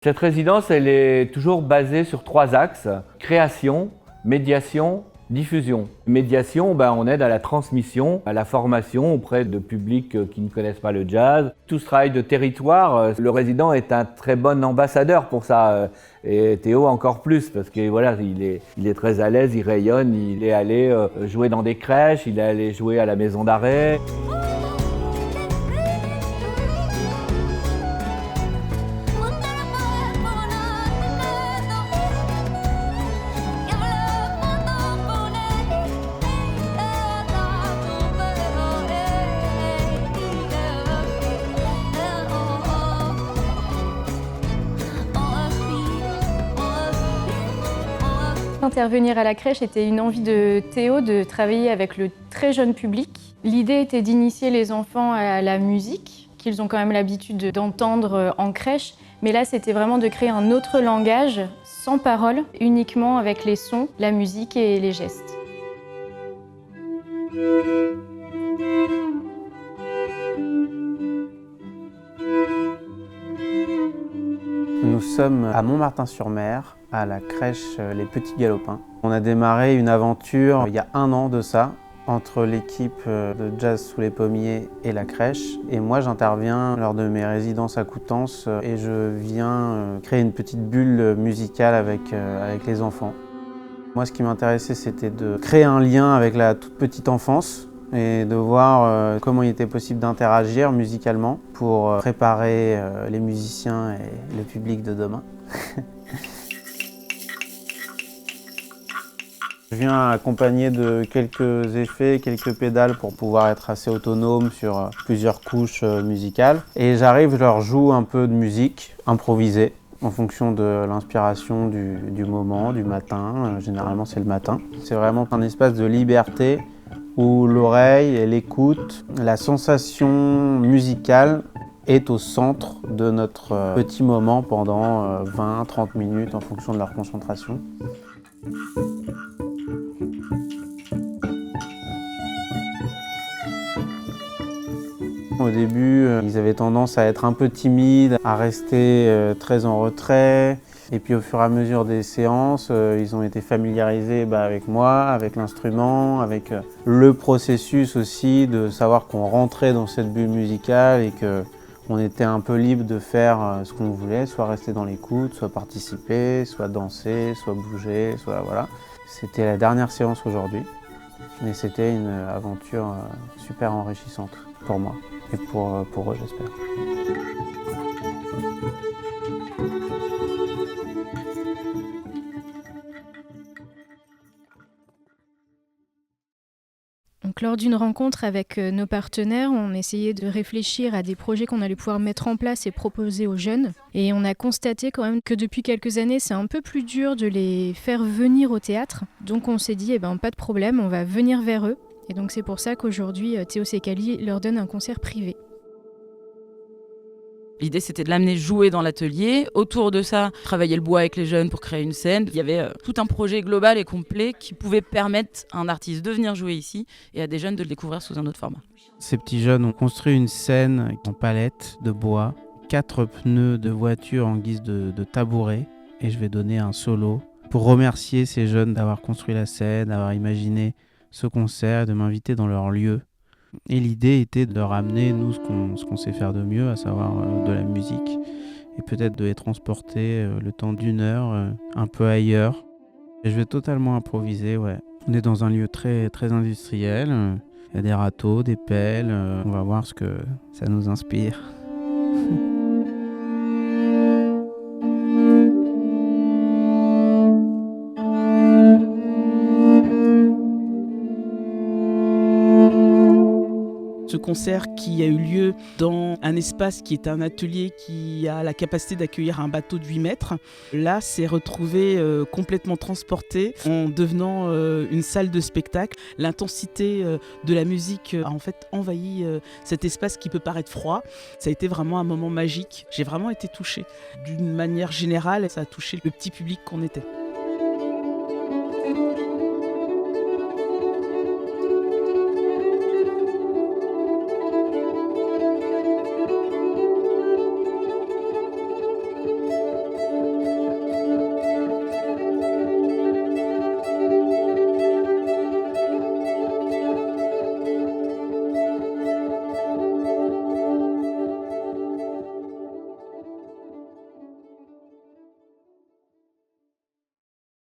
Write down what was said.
Cette résidence, elle est toujours basée sur 3 axes: création, médiation, diffusion. Médiation, on aide à la transmission, à la formation auprès de publics qui ne connaissent pas le jazz. Tout ce travail de territoire, le résident est un très bon ambassadeur pour ça. Et Théo encore plus, parce que voilà, il est très à l'aise, il rayonne, il est allé jouer dans des crèches, il est allé jouer à la maison d'arrêt. Intervenir à la crèche était une envie de Théo de travailler avec le très jeune public. L'idée était d'initier les enfants à la musique, qu'ils ont quand même l'habitude d'entendre en crèche, mais là c'était vraiment de créer un autre langage, sans parole, uniquement avec les sons, la musique et les gestes. Nous sommes à Montmartin-sur-Mer, à la crèche Les Petits Galopins. On a démarré une aventure il y a 1 an de ça, entre l'équipe de jazz sous les pommiers et la crèche. Et moi j'interviens lors de mes résidences à Coutances et je viens créer une petite bulle musicale avec les enfants. Moi ce qui m'intéressait c'était de créer un lien avec la toute petite enfance et de voir comment il était possible d'interagir musicalement pour préparer les musiciens et le public de demain. Je viens accompagné de quelques effets, quelques pédales pour pouvoir être assez autonome sur plusieurs couches musicales. Et j'arrive, je leur joue un peu de musique improvisée en fonction de l'inspiration du moment, du matin. Généralement c'est le matin. C'est vraiment un espace de liberté où l'oreille et l'écoute, la sensation musicale est au centre de notre petit moment pendant 20-30 minutes en fonction de leur concentration. Au début, ils avaient tendance à être un peu timides, à rester très en retrait. Et puis au fur et à mesure des séances, ils ont été familiarisés avec moi, avec l'instrument, avec le processus aussi de savoir qu'on rentrait dans cette bulle musicale et qu'on était un peu libre de faire ce qu'on voulait, soit rester dans l'écoute, soit participer, soit danser, soit bouger, soit voilà. C'était la dernière séance aujourd'hui, mais c'était une aventure super enrichissante pour moi et pour eux, j'espère. Donc, lors d'une rencontre avec nos partenaires, on essayait de réfléchir à des projets qu'on allait pouvoir mettre en place et proposer aux jeunes. Et on a constaté quand même que depuis quelques années, c'est un peu plus dur de les faire venir au théâtre. Donc on s'est dit, pas de problème, on va venir vers eux. Et donc c'est pour ça qu'aujourd'hui, Théo Sekali leur donne un concert privé. L'idée, c'était de l'amener jouer dans l'atelier. Autour de ça, travailler le bois avec les jeunes pour créer une scène. Il y avait tout un projet global et complet qui pouvait permettre à un artiste de venir jouer ici et à des jeunes de le découvrir sous un autre format. Ces petits jeunes ont construit une scène en palette de bois, 4 pneus de voiture en guise de tabouret. Et je vais donner un solo pour remercier ces jeunes d'avoir construit la scène, d'avoir imaginé ce concert, de m'inviter dans leur lieu. Et l'idée était de ramener, nous, ce qu'on sait faire de mieux, à savoir de la musique. Et peut-être de les transporter le temps d'1 heure un peu ailleurs. Et je vais totalement improviser, ouais. On est dans un lieu très, très industriel. Il y a des râteaux, des pelles. On va voir ce que ça nous inspire. Ce concert qui a eu lieu dans un espace qui est un atelier qui a la capacité d'accueillir un bateau de 8 mètres, là s'est retrouvé complètement transporté en devenant une salle de spectacle. L'intensité de la musique a en fait envahi cet espace qui peut paraître froid. Ça a été vraiment un moment magique. J'ai vraiment été touchée. D'une manière générale, ça a touché le petit public qu'on était.